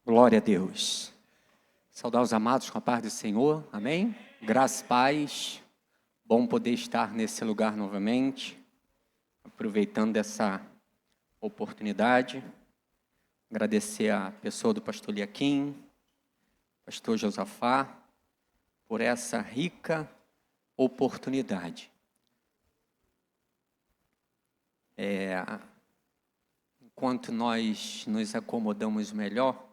Glória a Deus. Saudar os amados com a paz do Senhor, amém? Graça e paz, bom poder estar nesse lugar novamente, aproveitando essa oportunidade, agradecer a pessoa do pastor Liaquim, pastor Josafá, por essa rica oportunidade. Enquanto nós nos acomodamos melhor,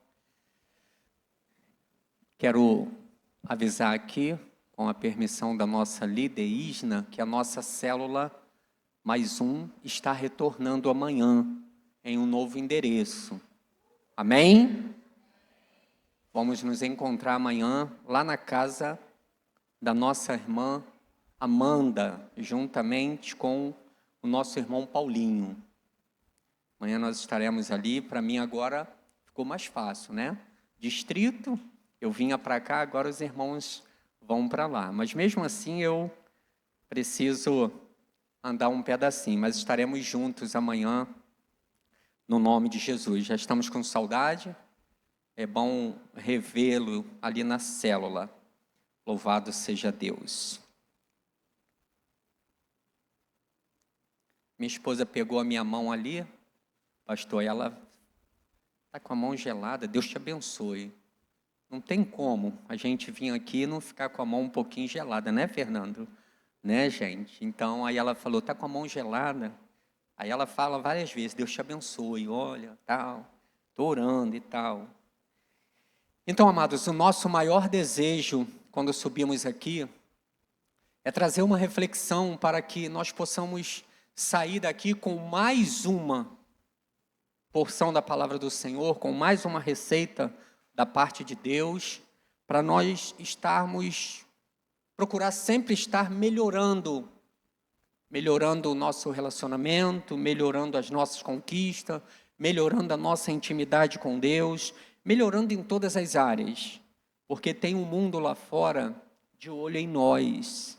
quero avisar aqui, com a permissão da nossa líder Isna, que a nossa célula mais um está retornando amanhã em um novo endereço. Amém? Vamos nos encontrar amanhã lá na casa da nossa irmã Amanda, juntamente com o nosso irmão Paulinho. Amanhã nós estaremos ali. Para mim agora ficou mais fácil, né? Distrito, eu vinha para cá, agora os irmãos vão para lá. Mas mesmo assim eu preciso andar um pedacinho. Mas estaremos juntos amanhã, no nome de Jesus. Já estamos com saudade. É bom revê-lo ali na célula. Louvado seja Deus. Minha esposa pegou a minha mão ali. Pastor, ela está com a mão gelada. Deus te abençoe. Não tem como a gente vir aqui e não ficar com a mão um pouquinho gelada, né, Fernando? Né, gente? Então, aí ela falou, está com a mão gelada. Aí ela fala várias vezes, Deus te abençoe, olha, tal, estou orando e tal. Então, amados, o nosso maior desejo, quando subimos aqui, é trazer uma reflexão para que nós possamos sair daqui com mais uma porção da palavra do Senhor, com mais uma receita da parte de Deus, para nós procurar sempre estar melhorando o nosso relacionamento, melhorando as nossas conquistas, melhorando a nossa intimidade com Deus, melhorando em todas as áreas, porque tem um mundo lá fora de olho em nós,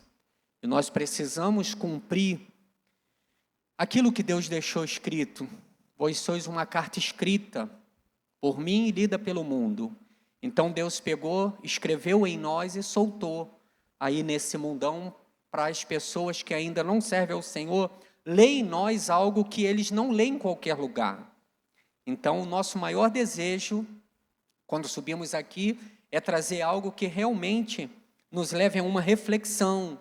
e nós precisamos cumprir aquilo que Deus deixou escrito. Vós sois uma carta escrita por mim e lida pelo mundo. Então Deus pegou, escreveu em nós e soltou aí nesse mundão para as pessoas que ainda não servem ao Senhor, lê em nós algo que eles não lêem em qualquer lugar. Então o nosso maior desejo, quando subimos aqui, é trazer algo que realmente nos leve a uma reflexão.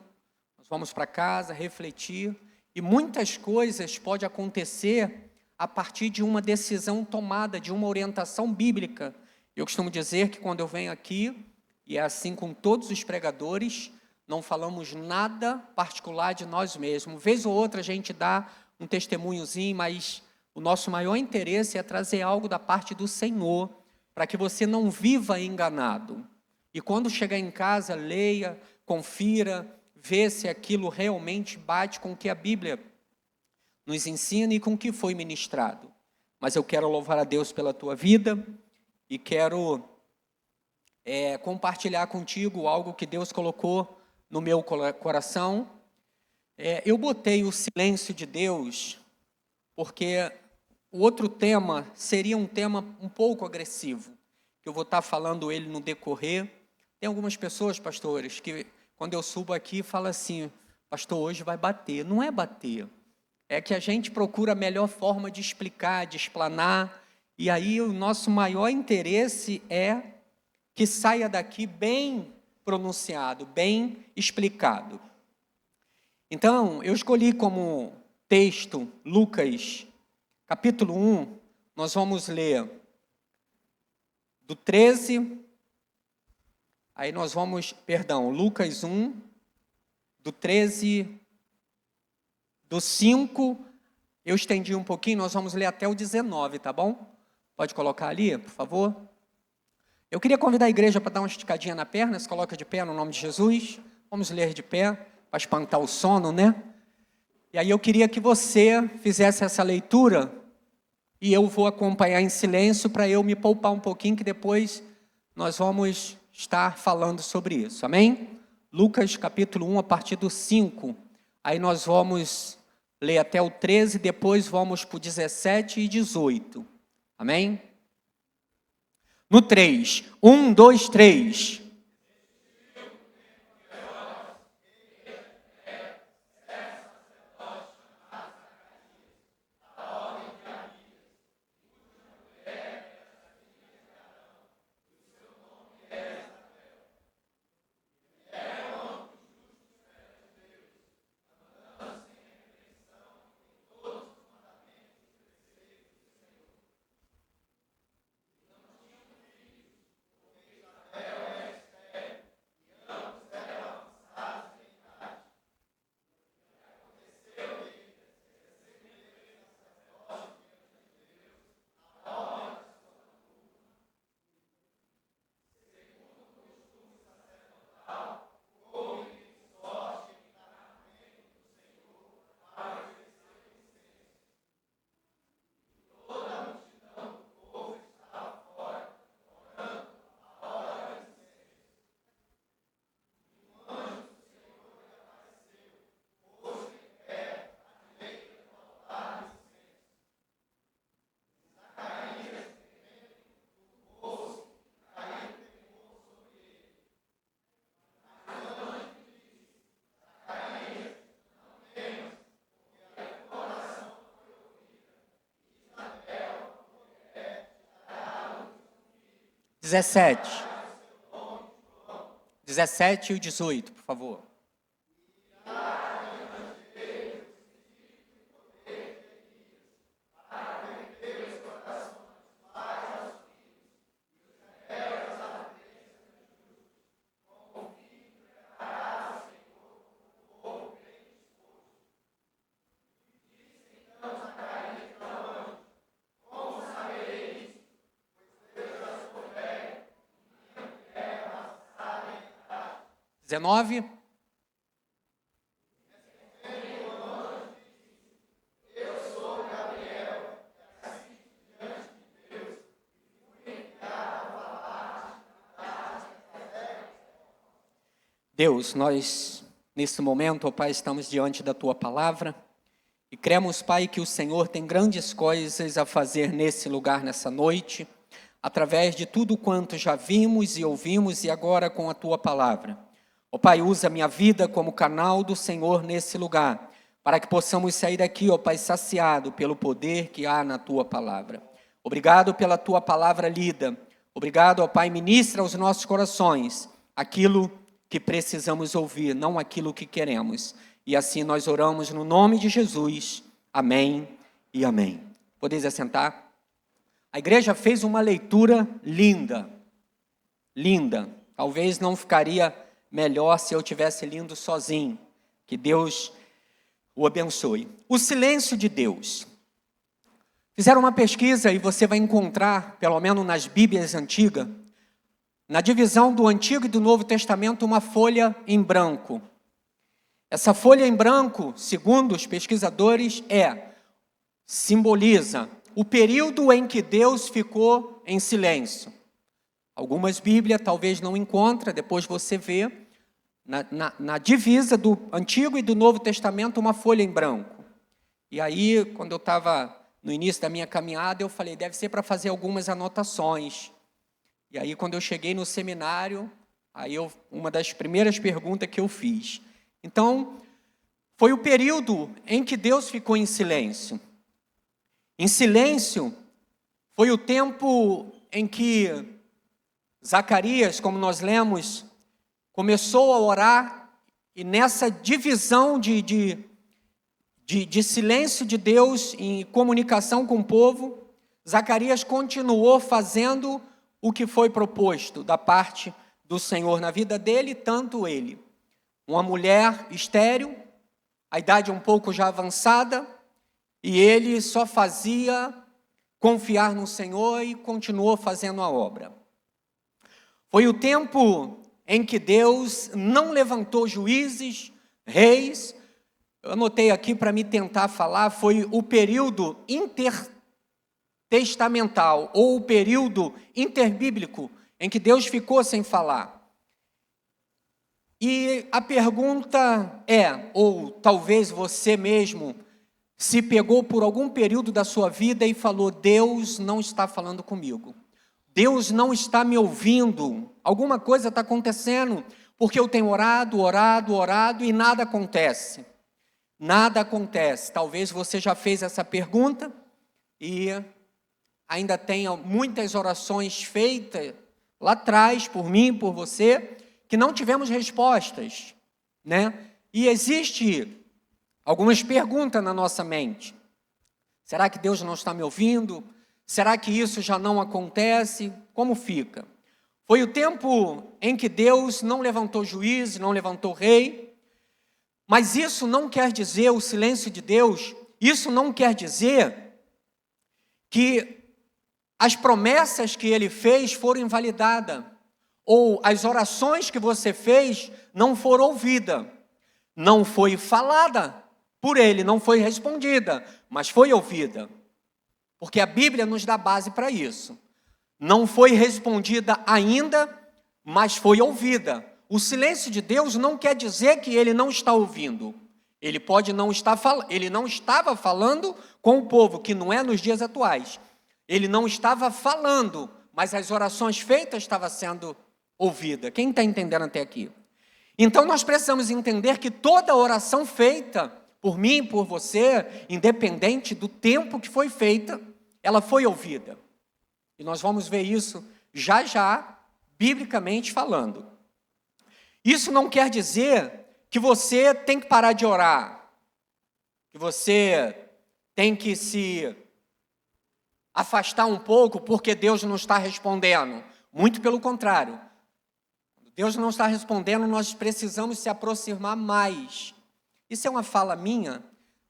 Nós vamos para casa, refletir, e muitas coisas podem acontecer a partir de uma decisão tomada, de uma orientação bíblica. Eu costumo dizer que quando eu venho aqui, e é assim com todos os pregadores, não falamos nada particular de nós mesmos. Vez ou outra a gente dá um testemunhozinho, mas o nosso maior interesse é trazer algo da parte do Senhor, para que você não viva enganado. E quando chegar em casa, leia, confira, vê se aquilo realmente bate com o que a Bíblia nos ensina e com o que foi ministrado. Mas eu quero louvar a Deus pela tua vida e quero compartilhar contigo algo que Deus colocou no meu coração. Eu botei o silêncio de Deus porque o outro tema seria um tema um pouco agressivo, que eu vou estar falando ele no decorrer. Tem algumas pessoas, pastores, que quando eu subo aqui falam assim, pastor, hoje vai bater. Não é bater. É que a gente procura a melhor forma de explicar, de explanar, e aí o nosso maior interesse é que saia daqui bem pronunciado, bem explicado. Então, eu escolhi como texto Lucas, capítulo 1, nós vamos ler do 13, aí nós vamos, Lucas 1, do 13, do 5, eu estendi um pouquinho, nós vamos ler até o 19, tá bom? Pode colocar ali, por favor? Eu queria convidar a igreja para dar uma esticadinha na perna, se coloca de pé no nome de Jesus. Vamos ler de pé, para espantar o sono, né? E aí eu queria que você fizesse essa leitura, e eu vou acompanhar em silêncio para eu me poupar um pouquinho, que depois nós vamos estar falando sobre isso, amém? Lucas capítulo 1, a partir do 5, aí nós vamos ler até o 13, depois vamos para o 17 e 18, amém? No 3. 1, 2, 3. Dezessete. 17 e o 18, por favor. Dezenove. Deus, nós, nesse momento, ó Pai, estamos diante da Tua palavra e cremos, Pai, que o Senhor tem grandes coisas a fazer nesse lugar, nessa noite, através de tudo quanto já vimos e ouvimos e agora com a Tua palavra. Ó Pai, usa a minha vida como canal do Senhor nesse lugar, para que possamos sair daqui, ó Pai, saciado pelo poder que há na Tua palavra. Obrigado pela Tua palavra lida. Obrigado, ó Pai, ministra aos nossos corações aquilo que precisamos ouvir, não aquilo que queremos. E assim nós oramos no nome de Jesus. Amém e amém. Podeis assentar? A igreja fez uma leitura linda. Linda. Talvez não ficaria melhor se eu tivesse lido sozinho. Que Deus o abençoe. O silêncio de Deus. Fizeram uma pesquisa e você vai encontrar, pelo menos nas Bíblias antigas, na divisão do Antigo e do Novo Testamento, uma folha em branco. Essa folha em branco, segundo os pesquisadores, simboliza o período em que Deus ficou em silêncio. Algumas Bíblias talvez não encontra, depois você vê na divisa do Antigo e do Novo Testamento uma folha em branco. E aí, quando eu estava no início da minha caminhada, eu falei, deve ser para fazer algumas anotações. E aí, quando eu cheguei no seminário, uma das primeiras perguntas que eu fiz. Então, foi o período em que Deus ficou em silêncio. Em silêncio, foi o tempo em que Zacarias, como nós lemos, começou a orar, e nessa divisão de silêncio de Deus em comunicação com o povo, Zacarias continuou fazendo o que foi proposto da parte do Senhor na vida dele, tanto ele. Uma mulher estéril, a idade um pouco já avançada, e ele só fazia confiar no Senhor e continuou fazendo a obra. Foi o tempo em que Deus não levantou juízes, reis. Eu anotei aqui para me tentar falar, foi o período intertestamental, ou o período interbíblico, em que Deus ficou sem falar. E a pergunta ou talvez você mesmo se pegou por algum período da sua vida e falou, Deus não está falando comigo. Deus não está me ouvindo, alguma coisa está acontecendo, porque eu tenho orado e nada acontece. Nada acontece. Talvez você já fez essa pergunta e ainda tenha muitas orações feitas lá atrás, por mim, por você, que não tivemos respostas, né? E existe algumas perguntas na nossa mente. Será que Deus não está me ouvindo? Será que isso já não acontece? Como fica? Foi o tempo em que Deus não levantou juiz, não levantou rei, mas isso não quer dizer, o silêncio de Deus, isso não quer dizer que as promessas que Ele fez foram invalidadas, ou as orações que você fez não foram ouvidas, não foi falada por Ele, não foi respondida, mas foi ouvida, porque a Bíblia nos dá base para isso. Não foi respondida ainda, mas foi ouvida. O silêncio de Deus não quer dizer que Ele não está ouvindo. Ele pode não estar falando, Ele não estava falando com o povo, que não é nos dias atuais. Ele não estava falando, mas as orações feitas estavam sendo ouvidas. Quem está entendendo até aqui? Então nós precisamos entender que toda oração feita por mim e por você, independente do tempo que foi feita, ela foi ouvida. E nós vamos ver isso já já, biblicamente falando. Isso não quer dizer que você tem que parar de orar, que você tem que se afastar um pouco porque Deus não está respondendo. Muito pelo contrário. Quando Deus não está respondendo, nós precisamos se aproximar mais. Isso é uma fala minha.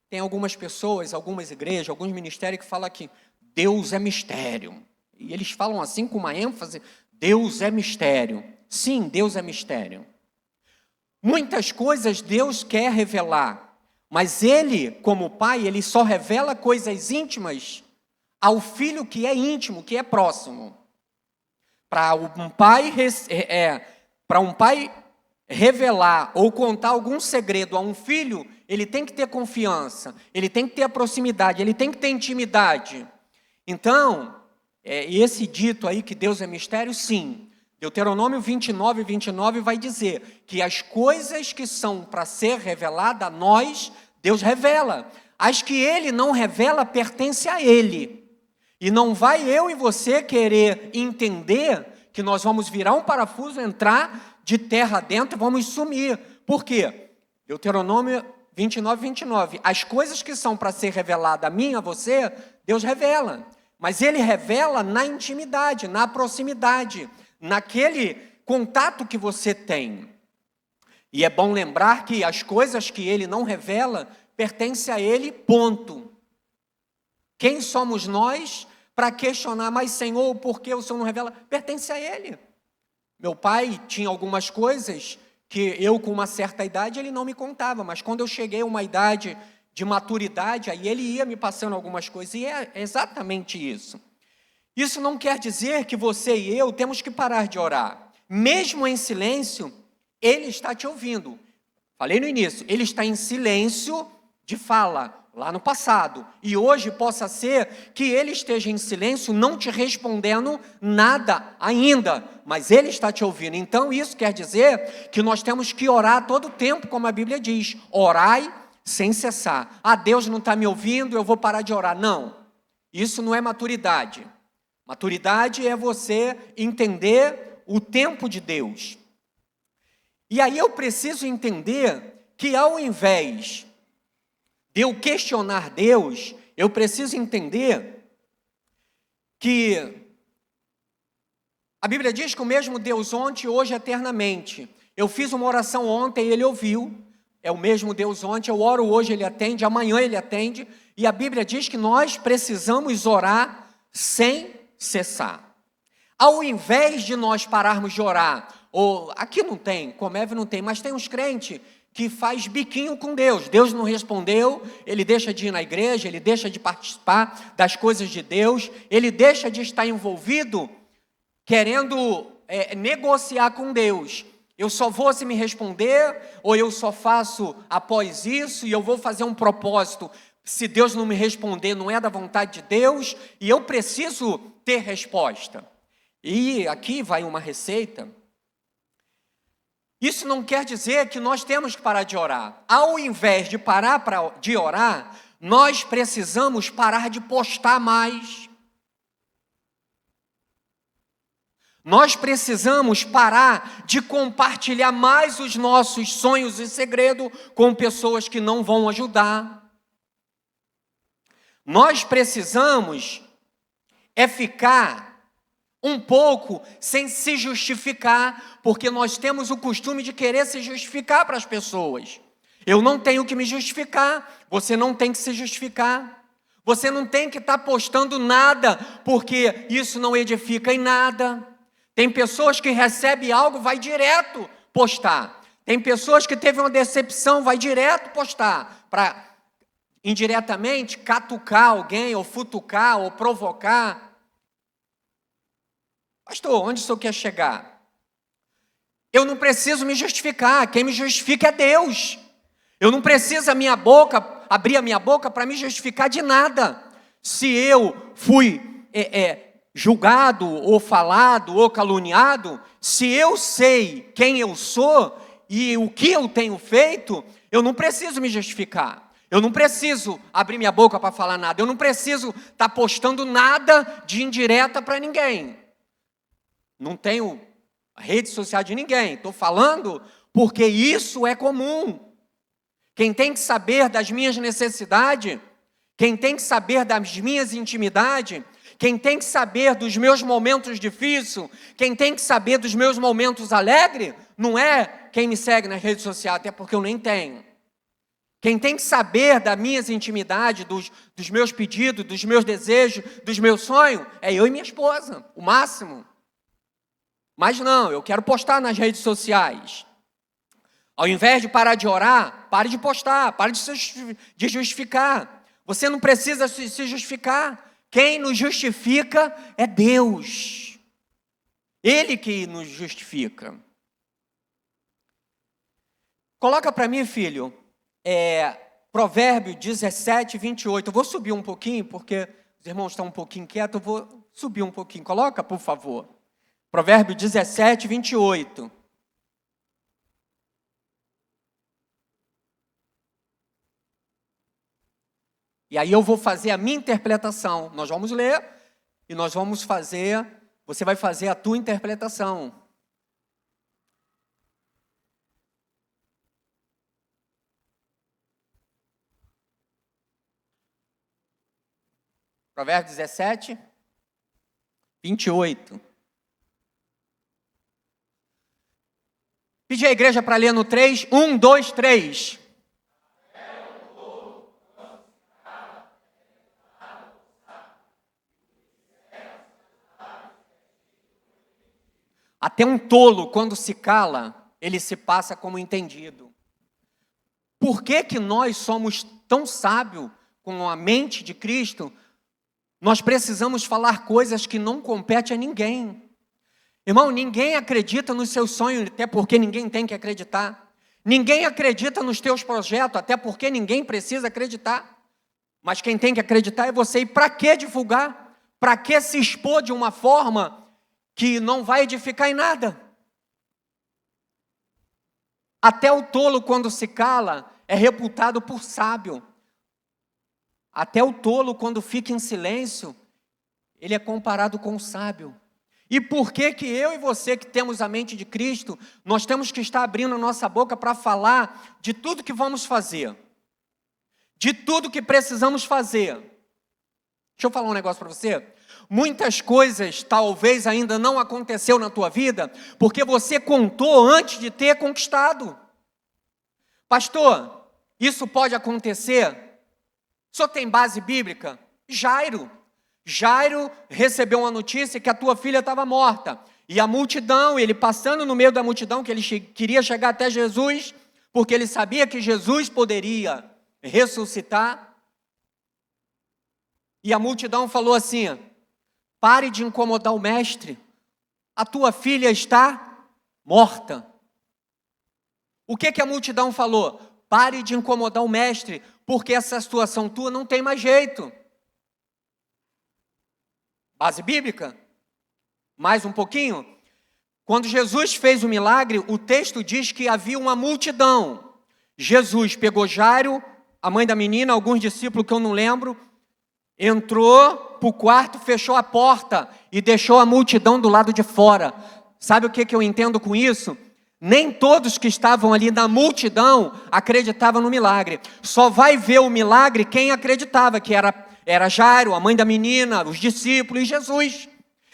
Tem algumas pessoas, algumas igrejas, alguns ministérios que falam que Deus é mistério. E eles falam assim com uma ênfase, Deus é mistério. Sim, Deus é mistério. Muitas coisas Deus quer revelar, mas Ele, como Pai, Ele só revela coisas íntimas ao Filho que é íntimo, que é próximo. Para um pai revelar ou contar algum segredo a um filho, ele tem que ter confiança, ele tem que ter a proximidade, ele tem que ter intimidade. Então, esse dito aí que Deus é mistério, sim. Deuteronômio 29 vai dizer que as coisas que são para ser reveladas a nós, Deus revela. As que Ele não revela, pertence a Ele. E não vai eu e você querer entender que nós vamos virar um parafuso, entrar de terra dentro e vamos sumir. Por quê? Deuteronômio 29. As coisas que são para ser reveladas a mim, a você, Deus revela. Mas Ele revela na intimidade, na proximidade, naquele contato que você tem. E é bom lembrar que as coisas que Ele não revela, pertencem a Ele, ponto. Quem somos nós para questionar, mas Senhor, por que o Senhor não revela? Pertence a Ele. Meu pai tinha algumas coisas que eu, com uma certa idade, ele não me contava, mas quando eu cheguei a uma idade de maturidade, aí ele ia me passando algumas coisas, e é exatamente isso. Isso não quer dizer que você e eu temos que parar de orar. Mesmo em silêncio, Ele está te ouvindo. Falei no início, Ele está em silêncio de fala, lá no passado. E hoje possa ser que Ele esteja em silêncio, não te respondendo nada ainda, mas Ele está te ouvindo. Então isso quer dizer que nós temos que orar todo o tempo, como a Bíblia diz, orai sem cessar. Ah, Deus não está me ouvindo, eu vou parar de orar. Não, isso não é maturidade. Maturidade é você entender o tempo de Deus. E aí eu preciso entender que ao invés de eu questionar Deus, eu preciso entender que a Bíblia diz que o mesmo Deus ontem, hoje, eternamente. Eu fiz uma oração ontem, Ele ouviu. É o mesmo Deus ontem, eu oro hoje, Ele atende, amanhã Ele atende. E a Bíblia diz que nós precisamos orar sem cessar. Ao invés de nós pararmos de orar, ou aqui não tem, Comeve não tem, mas tem uns crentes que faz biquinho com Deus. Deus não respondeu, ele deixa de ir na igreja, ele deixa de participar das coisas de Deus, ele deixa de estar envolvido querendo negociar com Deus. Eu só vou se me responder, ou eu só faço após isso, e eu vou fazer um propósito. Se Deus não me responder, não é da vontade de Deus, e eu preciso ter resposta. E aqui vai uma receita. Isso não quer dizer que nós temos que parar de orar. Ao invés de parar de orar, nós precisamos parar de postar mais. Nós precisamos parar de compartilhar mais os nossos sonhos e segredos com pessoas que não vão ajudar. Nós precisamos ficar um pouco sem se justificar, porque nós temos o costume de querer se justificar para as pessoas. Eu não tenho que me justificar, você não tem que se justificar. Você não tem que estar postando nada, porque isso não edifica em nada. Tem pessoas que recebem algo, vai direto postar. Tem pessoas que teve uma decepção, vai direto postar, para indiretamente catucar alguém, ou futucar, ou provocar. Pastor, onde o senhor quer chegar? Eu não preciso me justificar, quem me justifica é Deus. Eu não preciso abrir a minha boca para me justificar de nada. Se eu fui julgado, ou falado, ou caluniado, se eu sei quem eu sou e o que eu tenho feito, eu não preciso me justificar. Eu não preciso abrir minha boca para falar nada. Eu não preciso estar postando nada de indireta para ninguém. Não tenho rede social de ninguém. Estou falando porque isso é comum. Quem tem que saber das minhas necessidades, quem tem que saber das minhas intimidades, quem tem que saber dos meus momentos difíceis, quem tem que saber dos meus momentos alegres, não é quem me segue nas redes sociais, até porque eu nem tenho. Quem tem que saber das minhas intimidades, dos meus pedidos, dos meus desejos, dos meus sonhos, é eu e minha esposa, o máximo. Mas não, eu quero postar nas redes sociais. Ao invés de parar de orar, pare de postar, pare de justificar. Você não precisa se justificar. Quem nos justifica é Deus. Ele que nos justifica. Coloca para mim, filho, Provérbio 17, 28. Eu vou subir um pouquinho, porque os irmãos estão um pouquinho quietos, eu vou subir um pouquinho. Coloca, por favor. Provérbio 17, 28. E aí eu vou fazer a minha interpretação. Nós vamos ler e nós vamos fazer, você vai fazer a tua interpretação. Provérbio 17, 28. Pedi a igreja para ler no 3. 1, 2, 3. Até um tolo, quando se cala, ele se passa como entendido. Por que que nós somos tão sábios com a mente de Cristo? Nós precisamos falar coisas que não competem a ninguém. Irmão, ninguém acredita nos seus sonhos, até porque ninguém tem que acreditar. Ninguém acredita nos teus projetos, até porque ninguém precisa acreditar. Mas quem tem que acreditar é você. E para que divulgar? Para que se expor de uma forma que não vai edificar em nada? Até o tolo, quando se cala, é reputado por sábio. Até o tolo, quando fica em silêncio, ele é comparado com o sábio. E por que que eu e você, que temos a mente de Cristo, nós temos que estar abrindo a nossa boca para falar de tudo que vamos fazer? De tudo que precisamos fazer. Deixa eu falar um negócio para você. Muitas coisas talvez ainda não aconteceu na tua vida, porque você contou antes de ter conquistado. Pastor, isso pode acontecer? O senhor tem base bíblica? Jairo recebeu uma notícia que a tua filha estava morta. E a multidão, ele passando no meio da multidão, que ele queria chegar até Jesus, porque ele sabia que Jesus poderia ressuscitar. E a multidão falou assim: pare de incomodar o mestre, a tua filha está morta. O que a multidão falou? Pare de incomodar o mestre, porque essa situação tua não tem mais jeito. Base bíblica? Mais um pouquinho? Quando Jesus fez o milagre, o texto diz que havia uma multidão. Jesus pegou Jairo, a mãe da menina, alguns discípulos que eu não lembro, entrou para o quarto, fechou a porta e deixou a multidão do lado de fora. Sabe o que eu entendo com isso? Nem todos que estavam ali na multidão acreditavam no milagre. Só vai ver o milagre quem acreditava, que era Jairo, a mãe da menina, os discípulos e Jesus.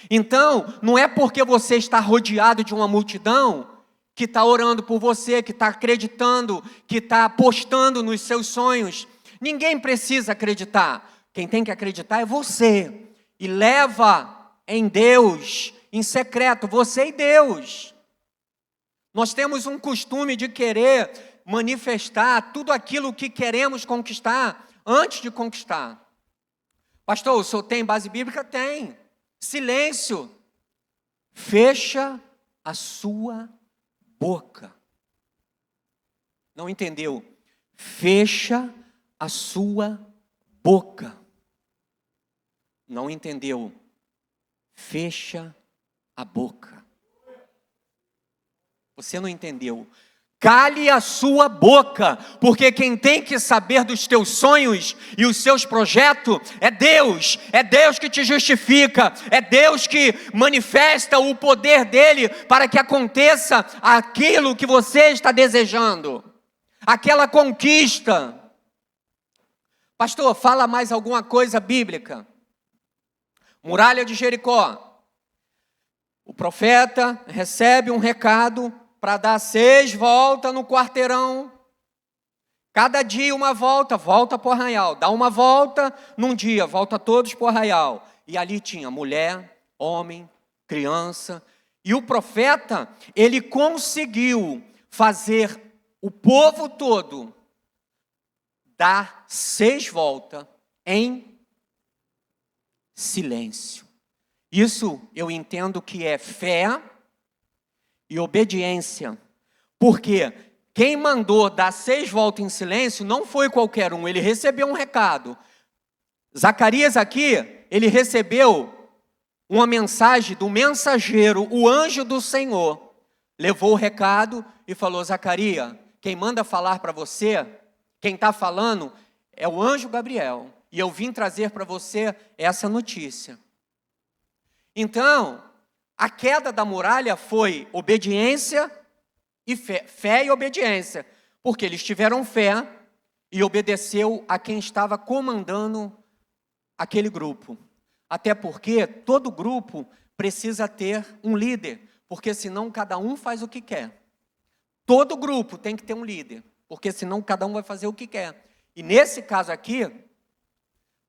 Então, não é porque você está rodeado de uma multidão que está orando por você, que está acreditando, que está apostando nos seus sonhos. Ninguém precisa acreditar. Quem tem que acreditar é você. E leva em Deus, em secreto, você e Deus. Nós temos um costume de querer manifestar tudo aquilo que queremos conquistar antes de conquistar. Pastor, o senhor tem base bíblica? Tem. Silêncio. Fecha a sua boca. Não entendeu? Fecha a sua boca. Não entendeu? Fecha a boca. Você não entendeu? Cale a sua boca, porque quem tem que saber dos teus sonhos e os seus projetos é Deus que te justifica, é Deus que manifesta o poder dele para que aconteça aquilo que você está desejando, aquela conquista. Pastor, fala mais alguma coisa bíblica. Muralha de Jericó. O profeta recebe um recado para dar 6 voltas no quarteirão. Cada dia uma volta, volta para o arraial. Dá uma volta num dia, volta todos para o arraial. E ali tinha mulher, homem, criança. E o profeta, ele conseguiu fazer o povo todo dar 6 voltas em silêncio. Isso eu entendo que é fé e obediência, porque quem mandou dar 6 voltas em silêncio não foi qualquer um, ele recebeu um recado. Zacarias aqui, ele recebeu uma mensagem do mensageiro, o anjo do Senhor, levou o recado e falou: Zacarias, quem manda falar para você, quem está falando é o anjo Gabriel, e eu vim trazer para você essa notícia. Então, a queda da muralha foi obediência e fé e obediência, porque eles tiveram fé e obedeceu a quem estava comandando aquele grupo. Até porque todo grupo precisa ter um líder, porque senão cada um faz o que quer. Todo grupo tem que ter um líder, porque senão cada um vai fazer o que quer. E nesse caso aqui,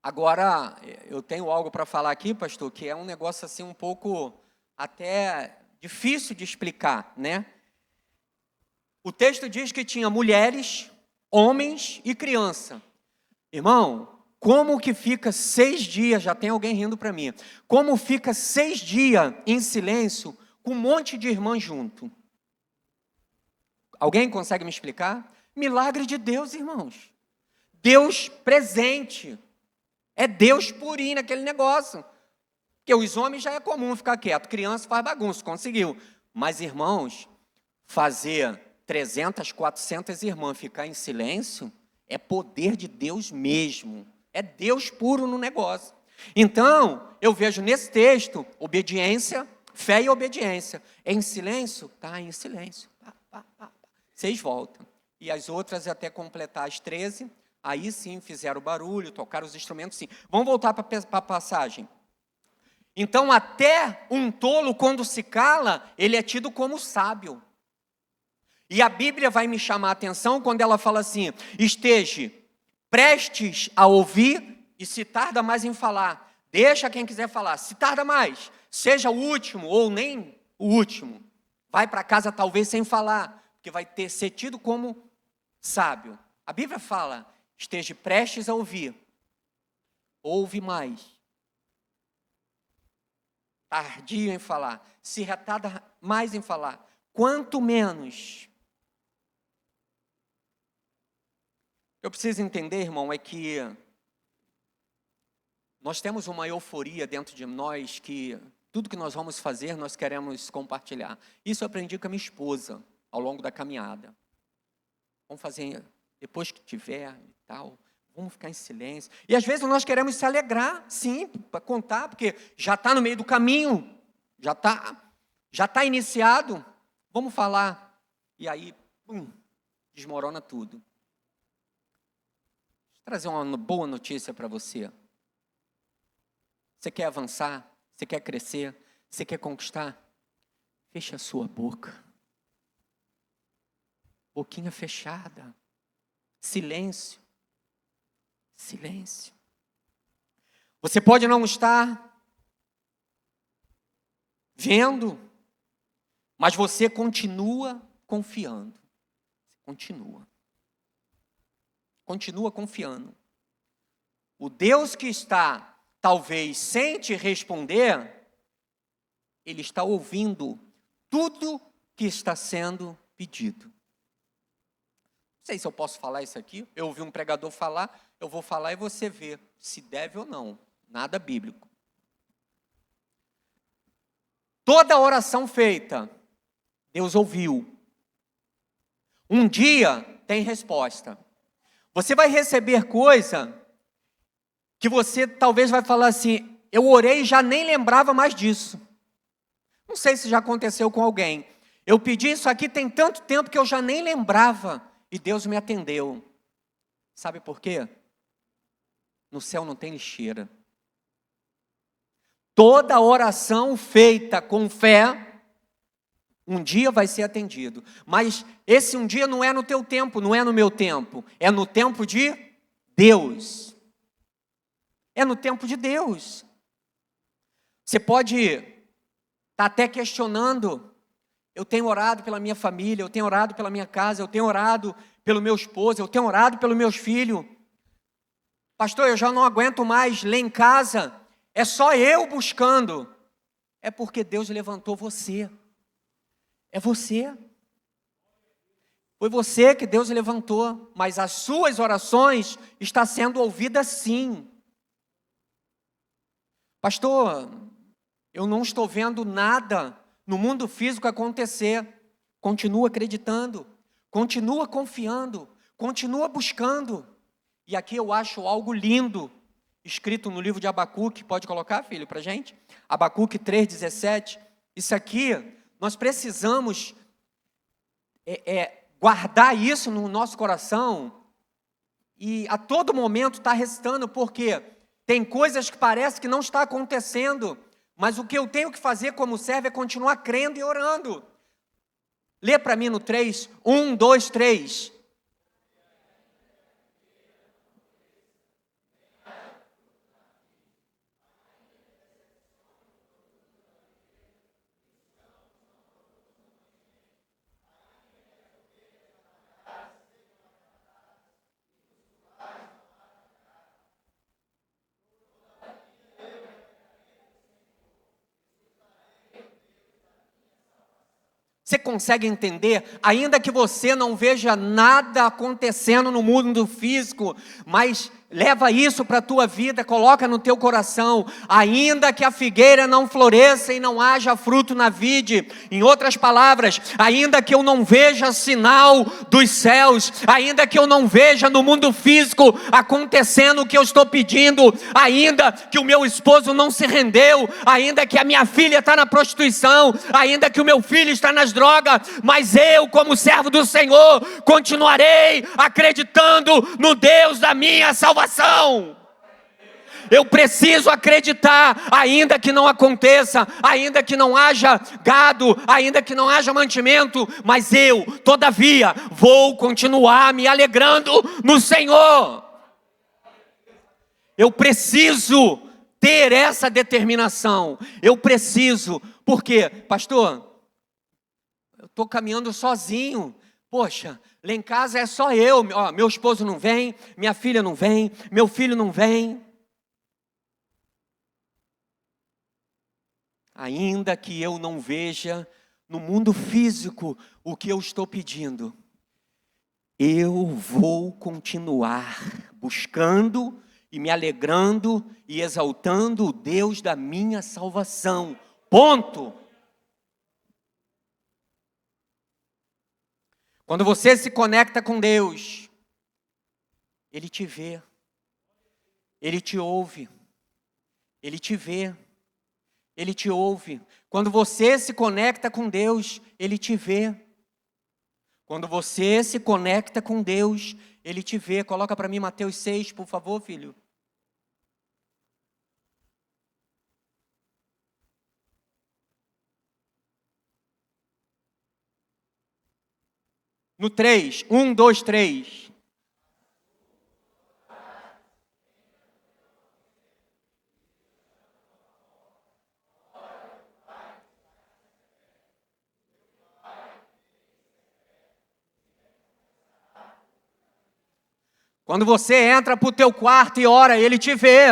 agora eu tenho algo para falar aqui, pastor, que é um negócio assim um pouco até difícil de explicar, né? O texto diz que tinha mulheres, homens e criança. Irmão, como que fica 6 dias, já tem alguém rindo para mim, como fica 6 dias em silêncio com um monte de irmãs junto? Alguém consegue me explicar? Milagre de Deus, irmãos. Deus presente. É Deus purinho naquele negócio. Porque os homens já é comum ficar quieto, criança faz bagunça, conseguiu. Mas, irmãos, fazer 300, 400 irmãs ficar em silêncio é poder de Deus mesmo. É Deus puro no negócio. Então, eu vejo nesse texto obediência, fé e obediência. Em silêncio? Tá, em silêncio. 6 voltas. E as outras até completar as 13, aí sim fizeram barulho, tocaram os instrumentos, sim. Vamos voltar para a passagem. Então, até um tolo, quando se cala, ele é tido como sábio. E a Bíblia vai me chamar a atenção quando ela fala assim: esteja prestes a ouvir e se tarda mais em falar. Deixa quem quiser falar. Se tarda mais, seja o último ou nem o último. Vai para casa talvez sem falar, porque vai ser tido como sábio. A Bíblia fala: esteja prestes a ouvir. Ouve mais. Tardio em falar, se retarda mais em falar, quanto menos. Eu preciso entender, irmão, é que nós temos uma euforia dentro de nós que Tudo que nós vamos fazer, nós queremos compartilhar. Isso eu aprendi com a minha esposa ao longo da caminhada. Vamos fazer depois que tiver e tal. Vamos ficar em silêncio. E às vezes nós queremos se alegrar, sim, para contar, porque já está no meio do caminho, já está iniciado. Vamos falar. E aí, desmorona tudo. Vou trazer uma boa notícia para você. Você quer avançar? Você quer crescer? Você quer conquistar? Feche a sua boca. Boquinha fechada. Silêncio. Silêncio. Você pode não estar vendo, mas você continua confiando. Continua. Continua confiando. O Deus que está, talvez, sem te responder, Ele está ouvindo tudo que está sendo pedido. Não sei se eu posso falar isso aqui. Eu ouvi um pregador falar, eu vou falar e você vê se deve ou não. Nada bíblico. Toda oração feita, Deus ouviu. Um dia tem resposta. Você vai receber coisa que você talvez vai falar assim, eu orei e já nem lembrava mais disso. Não sei se já aconteceu com alguém. Eu pedi isso aqui tem tanto tempo que eu já nem lembrava e Deus me atendeu. Sabe por quê? No céu não tem lixeira. Toda oração feita com fé, um dia vai ser atendido. Mas esse um dia não é no teu tempo, não é no meu tempo. É no tempo de Deus. É no tempo de Deus. Você pode estar até questionando. Eu tenho orado pela minha família, eu tenho orado pela minha casa, eu tenho orado pelo meu esposo, eu tenho orado pelos meus filhos. Pastor, eu já não aguento mais ler em casa, é só eu buscando. É porque Deus levantou você. É você. Foi você que Deus levantou, mas as suas orações estão sendo ouvidas sim. Pastor, eu não estou vendo nada no mundo físico acontecer. Continua acreditando, continua confiando, continua buscando. E aqui eu acho algo lindo, escrito no livro de Abacuque. Pode colocar, filho, para a gente? Abacuque 3,17. Isso aqui, nós precisamos guardar isso no nosso coração e a todo momento estar recitando, porque tem coisas que parece que não está acontecendo, mas o que eu tenho que fazer como servo é continuar crendo e orando. Lê para mim no 3, 1, 2, 3. Você consegue entender? Ainda que você não veja nada acontecendo no mundo físico, mas leva isso para a tua vida, coloca no teu coração. Ainda que a figueira não floresça e não haja fruto na vide, em outras palavras, ainda que eu não veja sinal dos céus, ainda que eu não veja no mundo físico acontecendo o que eu estou pedindo, ainda que o meu esposo não se rendeu, ainda que a minha filha está na prostituição, ainda que o meu filho está nas drogas, mas eu, como servo do Senhor, continuarei acreditando no Deus da minha salvação. Eu preciso acreditar, ainda que não aconteça, ainda que não haja gado, ainda que não haja mantimento, mas eu, todavia, vou continuar me alegrando no Senhor. Eu preciso ter essa determinação. Eu preciso, porque, pastor, eu estou caminhando sozinho. Poxa, lá em casa é só eu, meu esposo não vem, minha filha não vem, meu filho não vem. Ainda que eu não veja no mundo físico o que eu estou pedindo, eu vou continuar buscando e me alegrando e exaltando o Deus da minha salvação. Ponto. Quando você se conecta com Deus, Ele te vê, Ele te ouve, Ele te vê, Ele te ouve. Quando você se conecta com Deus, Ele te vê. Quando você se conecta com Deus, Ele te vê. Coloca para mim Mateus 6, por favor, filho. No 3, 1, 2, 3. Quando você entra para o teu quarto e ora, Ele te vê.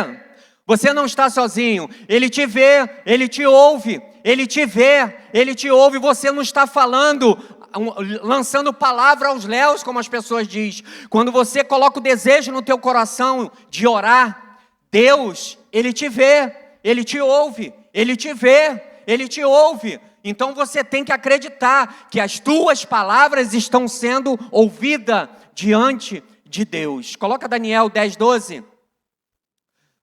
Você não está sozinho. Ele te vê, Ele te ouve. Ele te vê, Ele te ouve. Você não está falando, lançando palavra aos léus, como as pessoas dizem. Quando você coloca o desejo no teu coração de orar, Deus, Ele te vê, Ele te ouve. Ele te vê, Ele te ouve. Então você tem que acreditar que as tuas palavras estão sendo ouvidas diante de Deus. Coloca Daniel 10, 12.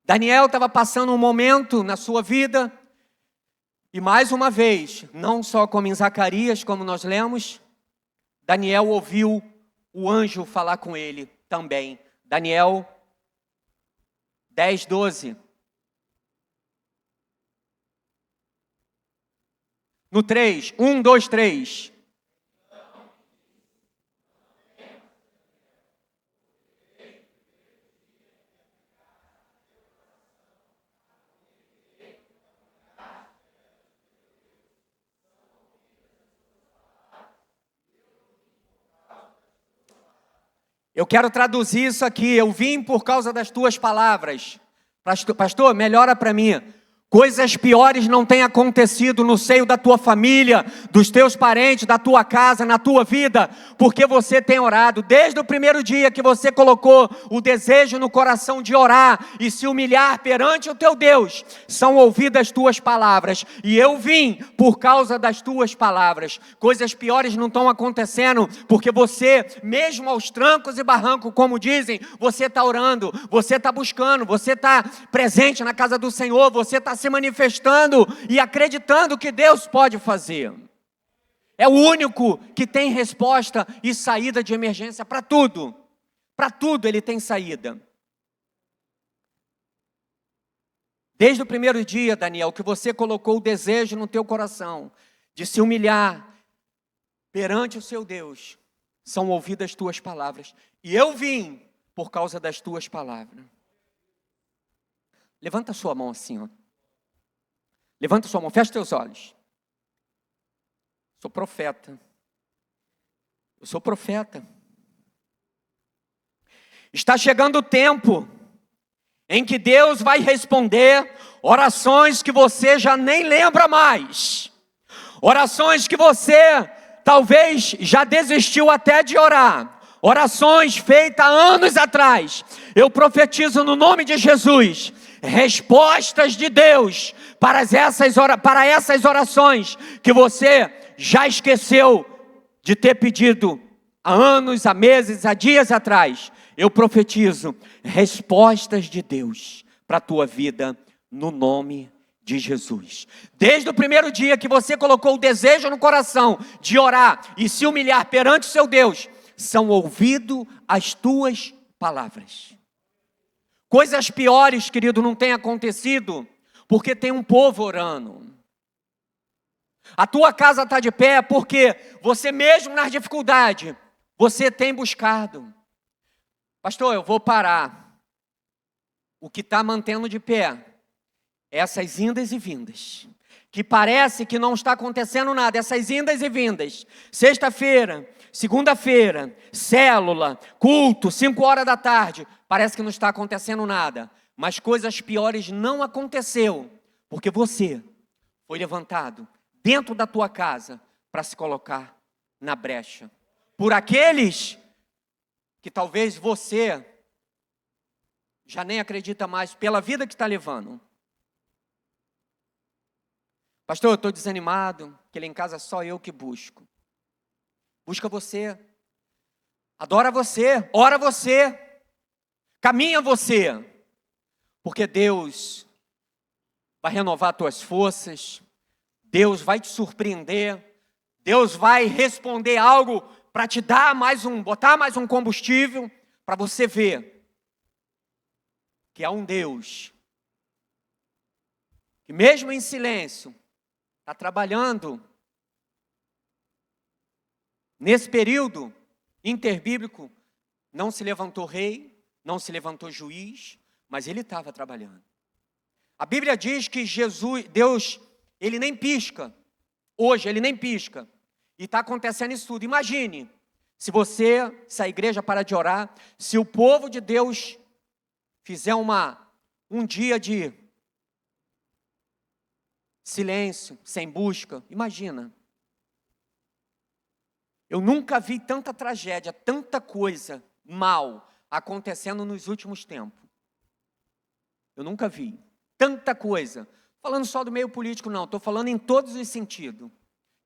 Daniel estava passando um momento na sua vida, e mais uma vez, não só como em Zacarias, como nós lemos, Daniel ouviu o anjo falar com ele também. Daniel 10, 12. No 3, 1, 2, 3. Eu quero traduzir isso aqui. Eu vim por causa das tuas palavras. Pastor, melhora para mim. Coisas piores não têm acontecido no seio da tua família, dos teus parentes, da tua casa, na tua vida, porque você tem orado. Desde o primeiro dia que você colocou o desejo no coração de orar e se humilhar perante o teu Deus, são ouvidas as tuas palavras. E eu vim por causa das tuas palavras. Coisas piores não estão acontecendo, porque você, mesmo aos trancos e barrancos, como dizem, você está orando, você está buscando, você está presente na casa do Senhor, você está se manifestando e acreditando que Deus pode fazer. É o único que tem resposta e saída de emergência para tudo. Para tudo Ele tem saída. Desde o primeiro dia, Daniel, que você colocou o desejo no teu coração de se humilhar perante o seu Deus, são ouvidas as tuas palavras. E eu vim por causa das tuas palavras. Levanta a sua mão assim, ó. Levanta sua mão, fecha teus olhos. Sou profeta. Eu sou profeta. Está chegando o tempo em que Deus vai responder orações que você já nem lembra mais. Orações que você talvez já desistiu até de orar. Orações feitas anos atrás. Eu profetizo no nome de Jesus respostas de Deus para essas orações que você já esqueceu de ter pedido há anos, há meses, há dias atrás. Eu profetizo respostas de Deus para a tua vida no nome de Jesus. Desde o primeiro dia que você colocou o desejo no coração de orar e se humilhar perante o seu Deus, são ouvidas as tuas palavras. Coisas piores, querido, não têm acontecido, porque tem um povo orando. A tua casa está de pé porque você mesmo nas dificuldades, você tem buscado. Pastor, eu vou parar. O que está mantendo de pé é essas indas e vindas. Que parece que não está acontecendo nada, essas indas e vindas. Sexta-feira, segunda-feira, célula, culto, 5 horas da tarde. Parece que não está acontecendo nada, mas coisas piores não aconteceu, porque você foi levantado dentro da tua casa para se colocar na brecha. Por aqueles que talvez você já nem acredita mais pela vida que está levando. Pastor, eu estou desanimado, que lá em casa só eu que busco. Busca você, adora você, ora você, caminha você, porque Deus vai renovar tuas forças, Deus vai te surpreender, Deus vai responder algo para te dar botar mais um combustível, para você ver que há um Deus que mesmo em silêncio está trabalhando. Nesse período interbíblico, não se levantou rei, não se levantou juiz, mas ele estava trabalhando. A Bíblia diz que Deus, ele nem pisca. Hoje, ele nem pisca. E está acontecendo isso tudo. Imagine, se a igreja parar de orar, se o povo de Deus fizer um dia de silêncio, sem busca. Imagina. Eu nunca vi tanta tragédia, tanta coisa mal acontecendo nos últimos tempos. Eu nunca vi tanta coisa. Falando só do meio político, não. Estou falando em todos os sentidos.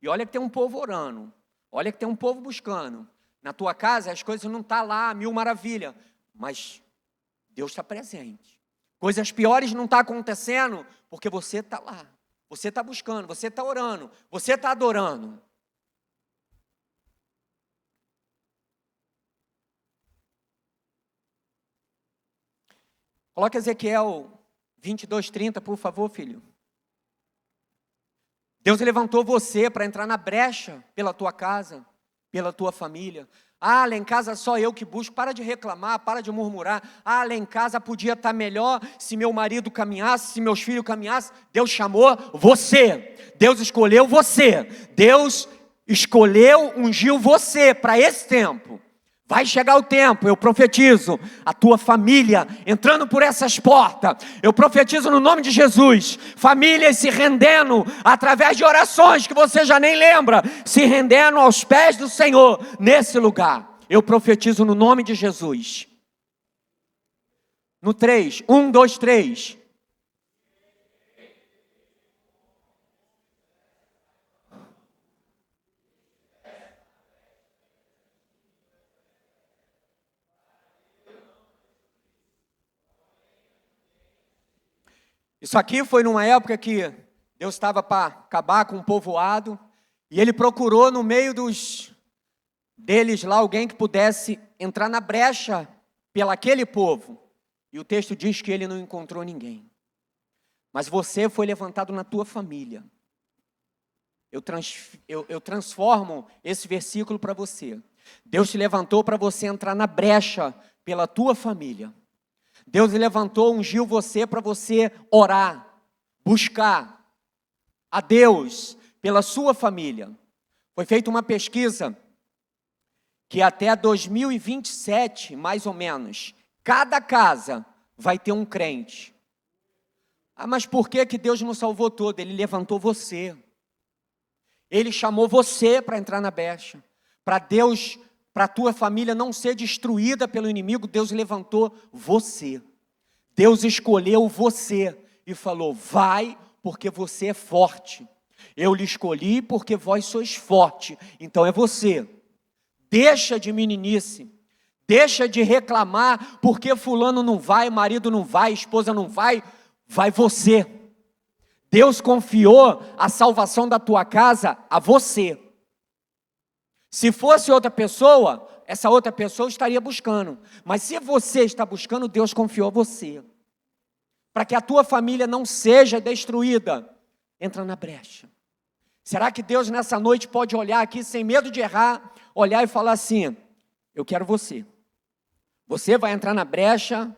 E olha que tem um povo orando. Olha que tem um povo buscando. Na tua casa as coisas não estão lá, mil maravilha. Mas Deus está presente. Coisas piores não estão acontecendo porque você está lá. Você está buscando, você está orando, você está adorando. Coloque Ezequiel 22:30, por favor, filho. Deus levantou você para entrar na brecha pela tua casa, pela tua família. Ah, lá em casa só eu que busco. Para de reclamar, para de murmurar. Ah, lá em casa podia estar melhor se meu marido caminhasse, se meus filhos caminhassem. Deus chamou você. Deus escolheu você. Deus escolheu, ungiu você para esse tempo. Vai chegar o tempo, eu profetizo, a tua família entrando por essas portas. Eu profetizo no nome de Jesus, famílias se rendendo através de orações que você já nem lembra, se rendendo aos pés do Senhor nesse lugar. Eu profetizo no nome de Jesus. No 3, 1, 2, 3. Isso aqui foi numa época que Deus estava para acabar com o povoado, e ele procurou no meio deles lá alguém que pudesse entrar na brecha pelaquele povo. E o texto diz que ele não encontrou ninguém. Mas você foi levantado na tua família. Eu transformo esse versículo para você. Deus te levantou para você entrar na brecha pela tua família. Deus levantou, ungiu você para você orar, buscar a Deus pela sua família. Foi feita uma pesquisa que até 2027, mais ou menos, cada casa vai ter um crente. Ah, mas por que Deus não salvou todo? Ele levantou você. Ele chamou você para entrar na brecha. Para a tua família não ser destruída pelo inimigo, Deus levantou você. Deus escolheu você e falou, vai porque você é forte. Eu lhe escolhi porque vós sois forte, então é você. Deixa de meninice, deixa de reclamar porque fulano não vai, marido não vai, esposa não vai, vai você. Deus confiou a salvação da tua casa a você. Se fosse outra pessoa, essa outra pessoa estaria buscando. Mas se você está buscando, Deus confiou a você. Para que a tua família não seja destruída, entra na brecha. Será que Deus nessa noite pode olhar aqui sem medo de errar, olhar e falar assim, eu quero você. Você vai entrar na brecha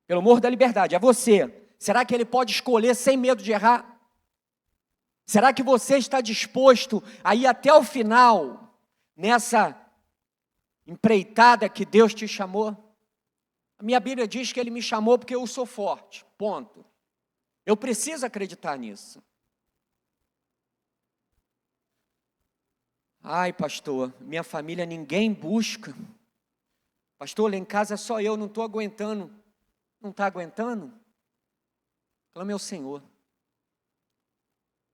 pelo Morro da Liberdade, é você. Será que Ele pode escolher sem medo de errar? Será que você está disposto a ir até o final, nessa empreitada que Deus te chamou? A minha Bíblia diz que Ele me chamou porque eu sou forte, ponto. Eu preciso acreditar nisso. Ai, pastor, minha família ninguém busca. Pastor, lá em casa só eu, não estou aguentando. Não está aguentando? Clame ao Senhor.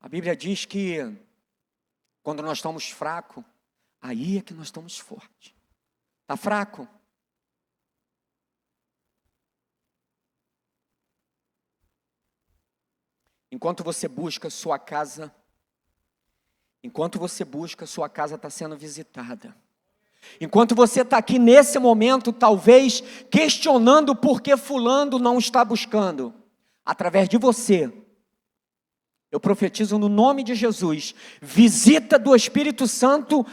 A Bíblia diz que quando nós estamos fracos, aí é que nós estamos fortes. Está fraco? Enquanto você busca sua casa está sendo visitada. Enquanto você está aqui nesse momento, talvez questionando por que fulano não está buscando, através de você, eu profetizo no nome de Jesus, visita do Espírito Santo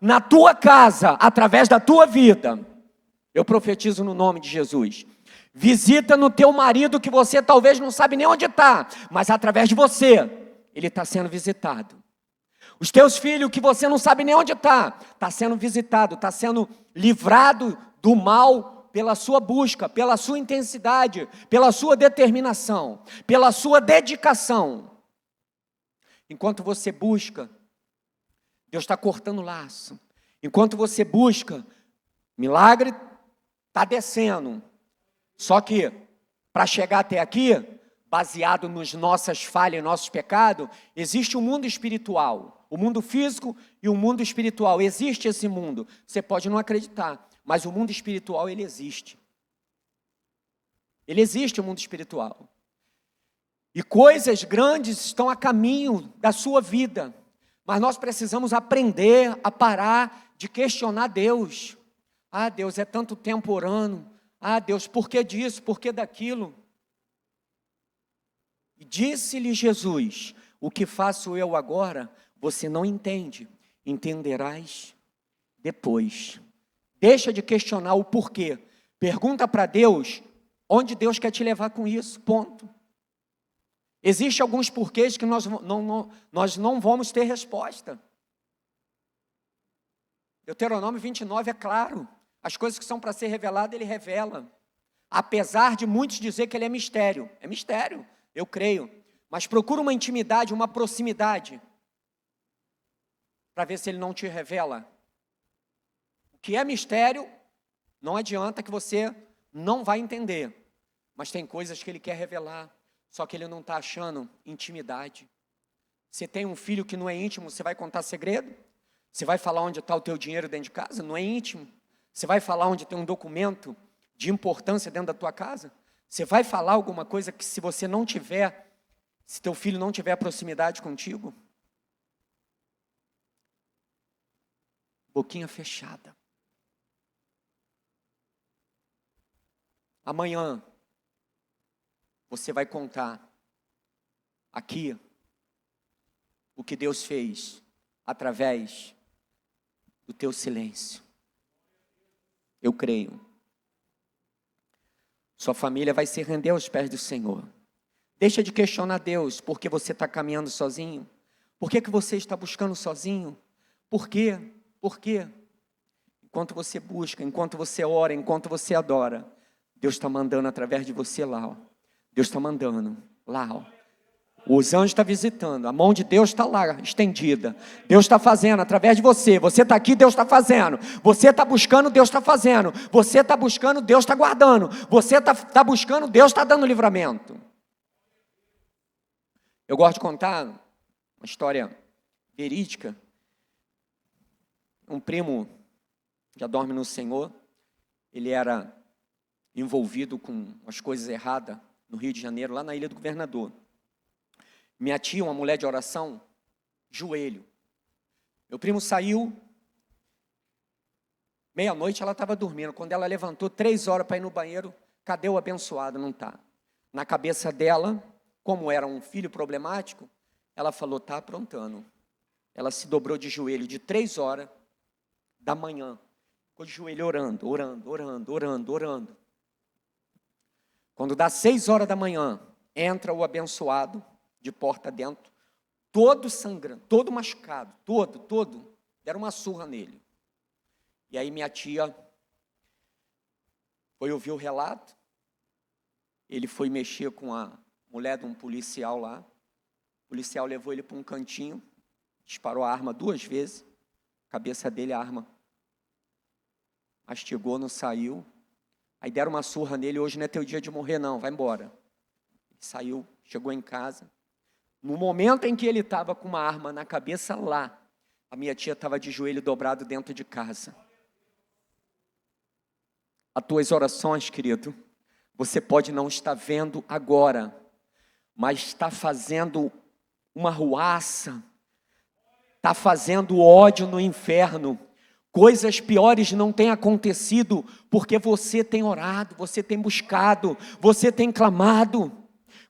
na tua casa, através da tua vida. Eu profetizo no nome de Jesus. Visita no teu marido que você talvez não sabe nem onde está, mas através de você, ele está sendo visitado. Os teus filhos que você não sabe nem onde está sendo visitado, está sendo livrado do mal pela sua busca, pela sua intensidade, pela sua determinação, pela sua dedicação. Enquanto você busca, Deus está cortando o laço. Enquanto você busca, milagre está descendo. Só que, para chegar até aqui, baseado nas nossas falhas e nossos pecados, existe um mundo espiritual, o mundo físico e o mundo espiritual. Existe esse mundo. Você pode não acreditar, mas o mundo espiritual, ele existe. Ele existe, o mundo espiritual. E coisas grandes estão a caminho da sua vida, mas nós precisamos aprender a parar de questionar Deus. Ah, Deus, é tanto tempo orando. Ah, Deus, por que disso, por que daquilo? E disse-lhe Jesus, o que faço eu agora, você não entende, entenderás depois. Deixa de questionar o porquê. Pergunta para Deus, onde Deus quer te levar com isso, ponto. Existem alguns porquês que nós não vamos ter resposta. Deuteronômio 29 é claro. As coisas que são para ser reveladas, ele revela. Apesar de muitos dizer que ele é mistério. É mistério, eu creio. Mas procura uma intimidade, uma proximidade, para ver se ele não te revela. O que é mistério, não adianta que você não vai entender. Mas tem coisas que ele quer revelar. Só que ele não está achando intimidade. Você tem um filho que não é íntimo, você vai contar segredo? Você vai falar onde está o teu dinheiro dentro de casa? Não é íntimo. Você vai falar onde tem um documento de importância dentro da tua casa? Você vai falar alguma coisa que se você não tiver, se teu filho não tiver proximidade contigo? Boquinha fechada. Amanhã, você vai contar aqui o que Deus fez através do teu silêncio. Eu creio. Sua família vai se render aos pés do Senhor. Deixa de questionar Deus, por que você está caminhando sozinho? Por que você está buscando sozinho? Por quê? Por quê? Enquanto você busca, enquanto você ora, enquanto você adora, Deus está mandando através de você lá, ó. Deus está mandando lá, ó. Os anjos estão visitando, a mão de Deus está lá, estendida. Deus está fazendo através de você. Você está aqui, Deus está fazendo. Você está buscando, Deus está fazendo. Você está buscando, Deus está guardando. Você está buscando, Deus está dando livramento. Eu gosto de contar uma história verídica. Um primo já dorme no Senhor. Ele era envolvido com as coisas erradas no Rio de Janeiro, lá na Ilha do Governador. Minha tia, uma mulher de oração, joelho. Meu primo saiu, meia-noite ela estava dormindo. Quando ela levantou 3 horas para ir no banheiro, cadê o abençoado? Não está. Na cabeça dela, como era um filho problemático, ela falou, está aprontando. Ela se dobrou de joelho de 3 horas da manhã. Ficou de joelho orando, orando, orando, orando, orando. Quando dá 6 horas da manhã, entra o abençoado, de porta dentro, todo sangrando, todo machucado, todo, deram uma surra nele. E aí minha tia foi ouvir o relato, ele foi mexer com a mulher de um policial lá, o policial levou ele para um cantinho, disparou a arma 2 vezes, cabeça dele a arma mastigou, não saiu, aí deram uma surra nele, hoje não é teu dia de morrer não, vai embora. Ele saiu, chegou em casa, No momento em que ele estava com uma arma na cabeça lá, a minha tia estava de joelho dobrado dentro de casa. As tuas orações, querido, você pode não estar vendo agora, mas está fazendo uma ruaça, está fazendo ódio no inferno. Coisas piores não têm acontecido porque você tem orado, você tem buscado, você tem clamado.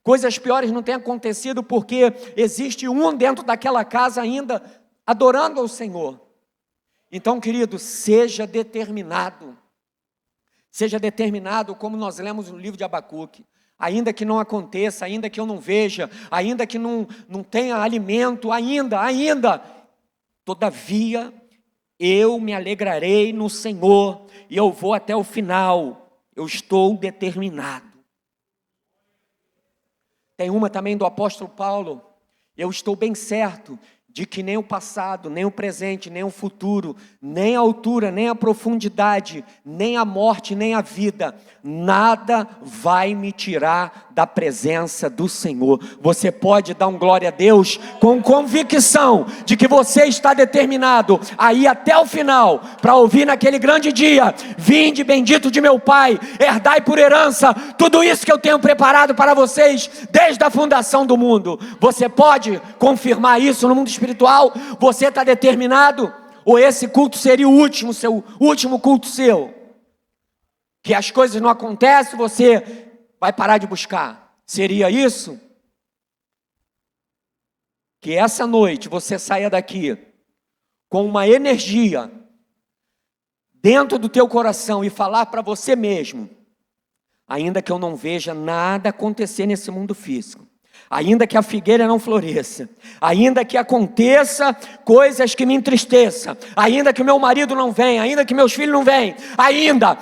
Coisas piores não têm acontecido porque existe um dentro daquela casa ainda adorando ao Senhor. Então, querido, seja determinado. Seja determinado, como nós lemos no livro de Abacuque. Ainda que não aconteça, ainda que eu não veja, ainda que não tenha alimento, ainda, todavia, eu me alegrarei no Senhor e eu vou até o final. Eu estou determinado. Tem uma também do apóstolo Paulo. Eu estou bem certo de que nem o passado, nem o presente, nem o futuro, nem a altura, nem a profundidade, nem a morte, nem a vida, nada vai me tirar da presença do Senhor. Você pode dar um glória a Deus com convicção de que você está determinado a ir até o final, para ouvir naquele grande dia: vinde bendito de meu Pai, herdai por herança tudo isso que eu tenho preparado para vocês desde a fundação do mundo. Você pode confirmar isso no mundo espiritual? Você está determinado? Ou esse culto seria o último culto seu? Que as coisas não acontecem, você vai parar de buscar. Seria isso? Que essa noite você saia daqui com uma energia dentro do teu coração e falar para você mesmo: ainda que eu não veja nada acontecer nesse mundo físico, ainda que a figueira não floresça, ainda que aconteça coisas que me entristeçam, ainda que meu marido não venha, ainda que meus filhos não venham, ainda,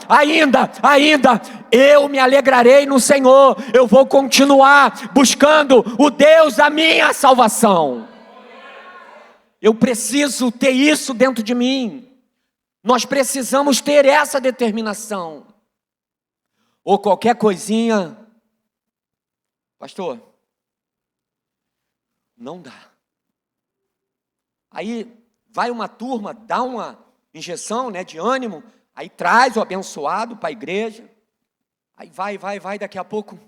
eu me alegrarei no Senhor. Eu vou continuar buscando o Deus da minha salvação. Eu preciso ter isso dentro de mim. Nós precisamos ter essa determinação. Ou qualquer coisinha, pastor, não dá. Aí vai uma turma, dá uma injeção, de ânimo, aí traz o abençoado para a igreja, aí vai, daqui a pouco,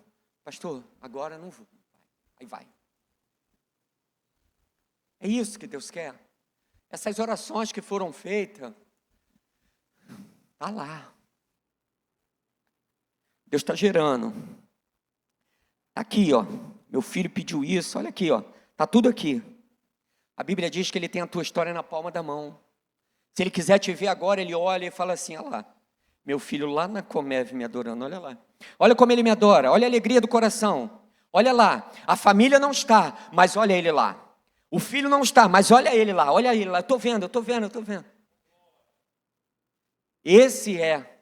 pastor, agora não vou. Aí vai. É isso que Deus quer. Essas orações que foram feitas, está lá. Deus está gerando. Está aqui, ó. Meu filho pediu isso, olha aqui, ó. Está tudo aqui. A Bíblia diz que Ele tem a tua história na palma da mão. Se Ele quiser te ver agora, Ele olha e fala assim: olha lá, meu filho lá na Comeve me adorando, olha lá. Olha como ele me adora, olha a alegria do coração. Olha lá, a família não está, mas olha ele lá. O filho não está, mas olha ele lá, eu estou vendo. Esse é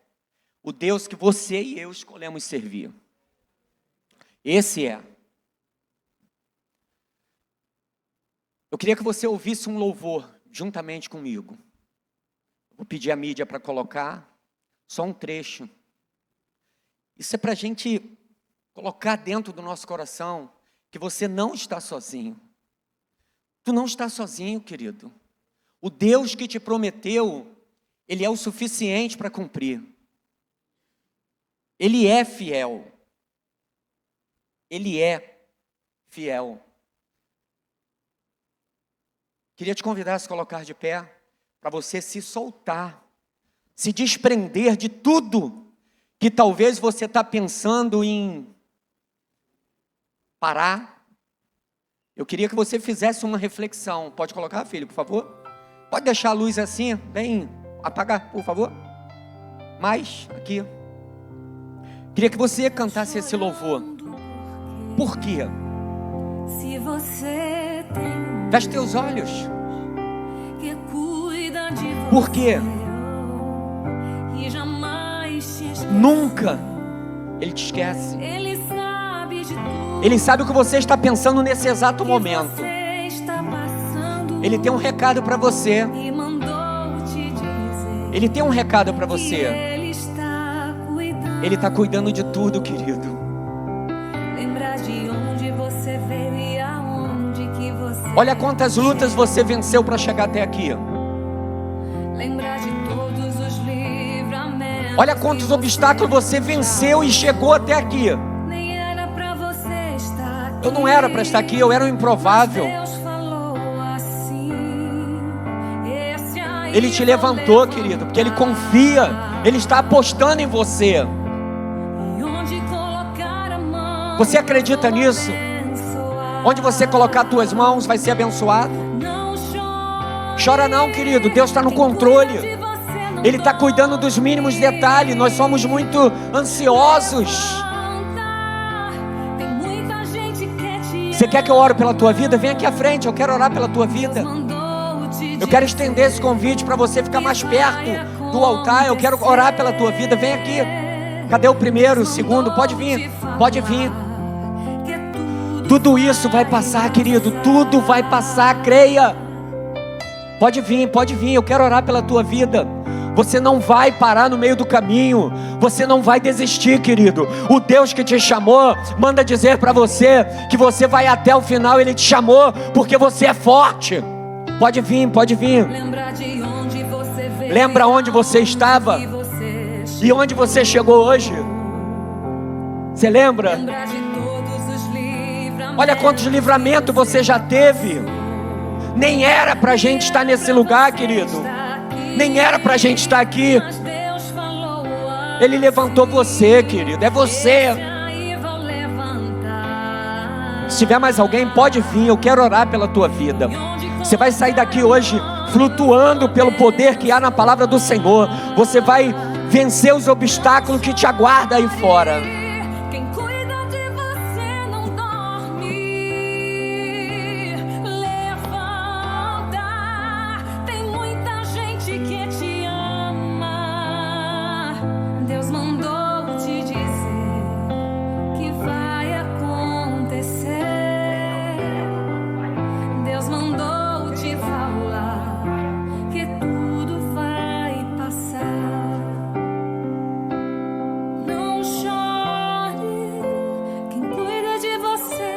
o Deus que você e eu escolhemos servir. Esse é. Eu queria que você ouvisse um louvor juntamente comigo. Vou pedir a mídia para colocar só um trecho. Isso é para a gente colocar dentro do nosso coração que você não está sozinho. Tu não está sozinho, querido. O Deus que te prometeu, Ele é o suficiente para cumprir. Ele é fiel. Ele é fiel. Queria te convidar a se colocar de pé, para você se soltar, se desprender de tudo que talvez você está pensando em parar. Eu queria que você fizesse uma reflexão. Pode colocar, filho, por favor? Pode deixar a luz assim, bem, apagar, por favor. Mais, aqui. Queria que você cantasse esse louvor. Por quê? Se você tem feche teus olhos. que cuida de você, Por quê? E jamais te esquece. Nunca Ele te esquece. Ele sabe de tudo. Ele sabe o que você está pensando nesse exato que momento. você está passando. Ele tem um recado para você. E mandou te dizer. Ele tem um recado para Que você. Ele está cuidando. Ele está cuidando de tudo, querido. Lembra de onde você veio e aonde Olha quantas lutas você venceu para chegar até aqui. Lembrar de todos os livramentos. Olha quantos obstáculos você venceu e chegou até aqui. Nem era pra você estar aqui. Eu não era para estar aqui, eu era um improvável. Deus falou assim. Esse aí Ele te levantou, querido, porque Ele confia. Ele está apostando em você. E onde colocar a mão, Você acredita nisso? abençoar. Onde você colocar as tuas mãos vai ser abençoado. Não chore. Chora não, querido, Deus está no controle. Ele está cuidando dos mínimos detalhes. Nós somos muito ansiosos. Tem muita gente que te Você quer que eu ore pela tua vida? Vem aqui à frente, eu quero orar pela tua vida. mandou te Eu quero estender esse convite para você ficar mais perto do altar. Eu quero orar pela tua vida. Vem aqui. Cadê o primeiro, o segundo? Pode vir, pode vir. Tudo isso vai passar, querido. Tudo vai passar, creia. Pode vir, eu quero orar pela tua vida. Você não vai parar no meio do caminho. Você não vai desistir, querido. O Deus que te chamou manda dizer para você que você vai até o final. Ele te chamou porque você é forte. Pode vir, pode vir. lembrar de onde você veio. Lembra onde você estava E você e onde você chegou hoje. Você lembra? lembrar de todos os livramentos. Olha quantos livramentos você já teve. Nem era pra gente estar nesse lugar, querido. Nem era pra gente estar aqui. Mas Deus falou Ele levantou você, querido. É você. aí vou levantar. Se tiver mais alguém, pode vir. Eu quero orar pela tua vida. Você vai sair daqui hoje flutuando pelo poder que há na palavra do Senhor. Você vai vencer os obstáculos que te aguardam aí fora. Quem cuida de você não dorme. Levanta. Tem muita gente que te ama. Deus mandou te dizer que vai acontecer. Deus mandou te falar que tudo vai passar. Não chore, quem cuida de você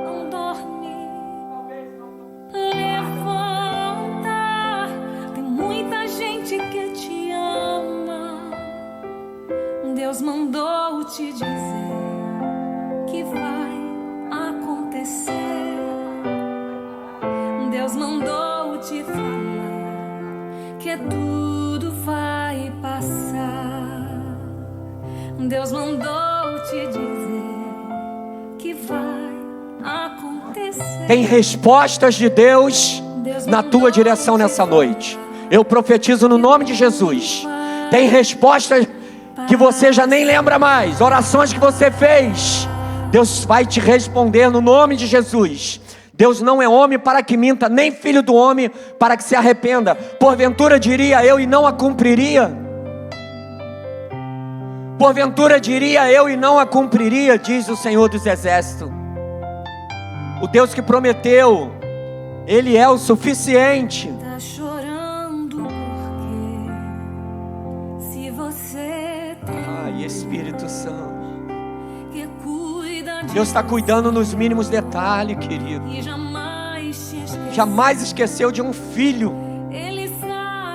não dorme. Levanta, tem muita gente que te ama. Deus mandou te dizer que vai acontecer. Deus mandou te falar que tudo vai passar. Deus mandou te dizer que vai acontecer. Tem respostas de Deus na tua direção nessa noite. Eu profetizo no nome de Jesus. Tem respostas que você já nem lembra mais. Orações que você fez. Deus vai te responder no nome de Jesus. Deus não é homem para que minta, nem filho do homem para que se arrependa. Porventura diria eu e não a cumpriria? Porventura diria eu e não a cumpriria, diz o Senhor dos Exércitos. O Deus que prometeu, Ele é o suficiente. Tá chorando porque se você tem Ai, Espírito Santo. que cuida de Deus está cuidando nos mínimos detalhes, querido. e jamais te esquecer. Jamais esqueceu de um filho. Ele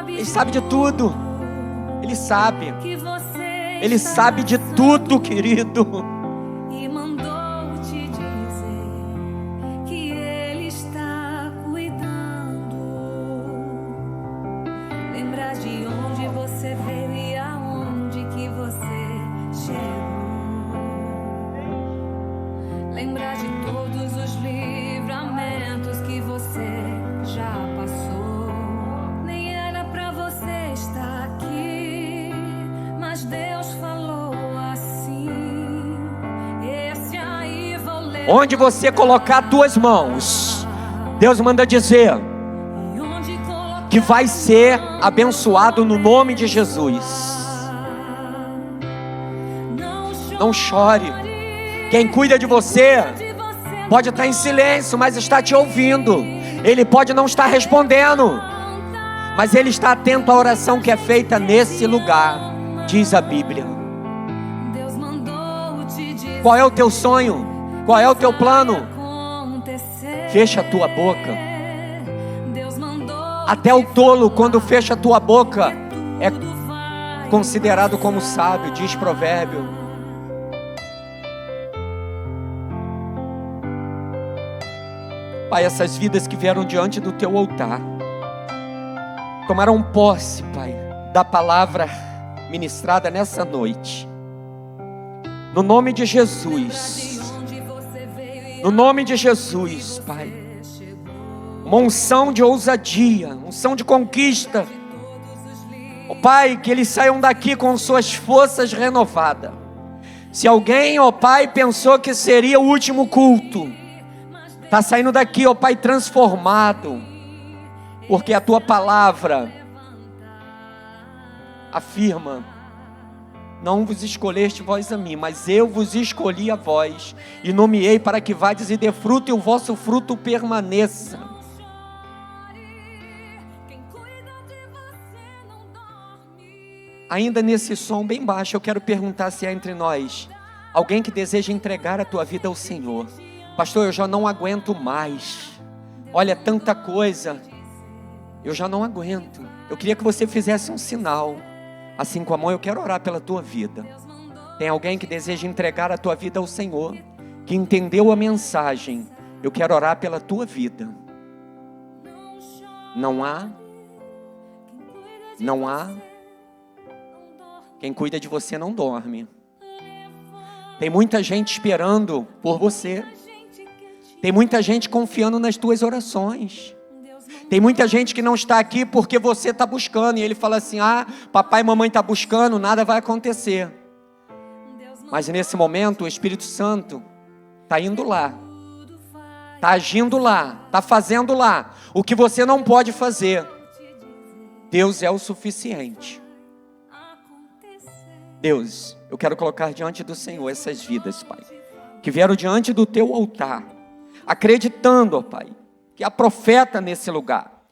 Ele sabe de tudo. Ele sabe. que você Ele está sabe de tudo, querido. e mandou te dizer que Ele está cuidando. Lembrar de onde você veio e aonde que você chegou. Lembrar de todos os livramentos que você já passou. Nem era pra você estar aqui, mas Deus falou assim. Esse aí vou levar. Onde você colocar as tuas mãos, Deus manda dizer E onde colocar que vai ser abençoado no nome de Jesus. Não chore. Quem cuida de você pode estar em silêncio, mas está te ouvindo. Ele pode não estar respondendo, mas Ele está atento à oração que é feita nesse lugar, diz a Bíblia. Deus mandou te dizer Qual é o teu sonho? Qual é o teu plano? acontecer. fecha a tua boca. Deus mandou Até o tolo, quando fecha a tua boca, é considerado como sábio, diz Provérbio. Pai, essas vidas que vieram diante do teu altar, tomaram posse, Pai, da palavra ministrada nessa noite. No nome de Jesus. No nome de Jesus, Pai. Uma unção de ousadia, unção de conquista. Ó Pai, que eles saiam daqui com suas forças renovadas. Se alguém, ó Pai, pensou que seria o último culto, está saindo daqui, ó Pai, transformado. Porque a tua palavra afirma: não vos escolheste vós a mim, mas eu vos escolhi a vós, e nomeei para que vades e dê fruto, e o vosso fruto permaneça. Ainda nesse som bem baixo, eu quero perguntar se há entre nós alguém que deseja entregar a tua vida ao Senhor. Pastor, eu já não aguento mais. Olha, tanta coisa, eu já não aguento. Eu queria que você fizesse um sinal, assim com a mão. Eu quero orar pela tua vida. Tem alguém que deseja entregar a tua vida ao Senhor, que entendeu a mensagem? Eu quero orar pela tua vida. Não há? Não há? Quem cuida de você não dorme. Tem muita gente esperando por você. Tem muita gente confiando nas tuas orações. Tem muita gente que não está aqui porque você está buscando. E ele fala assim: ah, papai e mamãe estão buscando, nada vai acontecer. Mas nesse momento o Espírito Santo está indo lá, está agindo lá, está fazendo lá o que você não pode fazer. Deus é o suficiente. Deus, eu quero colocar diante do Senhor essas vidas, Pai, que vieram diante do teu altar, acreditando, ó Pai, que há profeta nesse lugar,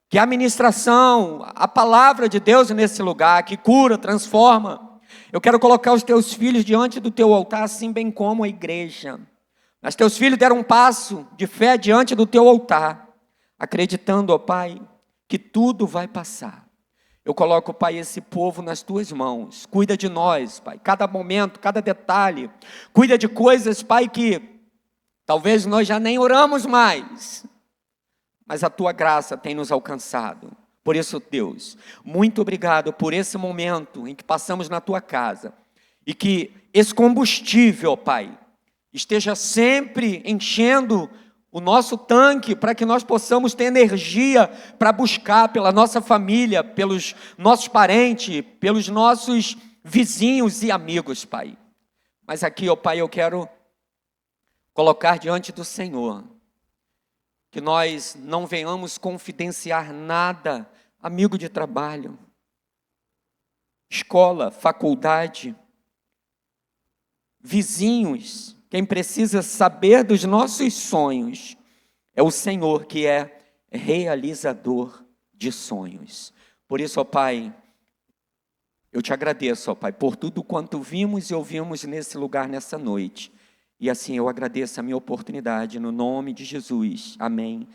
que há ministração, a palavra de Deus nesse lugar, que cura, transforma. Eu quero colocar os teus filhos diante do teu altar, assim bem como a igreja. Mas teus filhos deram um passo de fé diante do teu altar, acreditando, ó Pai, que tudo vai passar. Eu coloco, Pai, esse povo nas tuas mãos. Cuida de nós, Pai, cada momento, cada detalhe. Cuida de coisas, Pai, que talvez nós já nem oramos mais, mas a tua graça tem nos alcançado. Por isso, Deus, muito obrigado por esse momento em que passamos na tua casa. E que esse combustível, Pai, esteja sempre enchendo o nosso tanque, para que nós possamos ter energia para buscar pela nossa família, pelos nossos parentes, pelos nossos vizinhos e amigos, Pai. Mas aqui, ó Pai, eu quero colocar diante do Senhor, que nós não venhamos confidenciar nada, amigo de trabalho, escola, faculdade, vizinhos. Quem precisa saber dos nossos sonhos é o Senhor, que é realizador de sonhos. Por isso, ó Pai, eu te agradeço, ó Pai, por tudo quanto vimos e ouvimos nesse lugar, nessa noite. E assim eu agradeço a minha oportunidade, no nome de Jesus. Amém.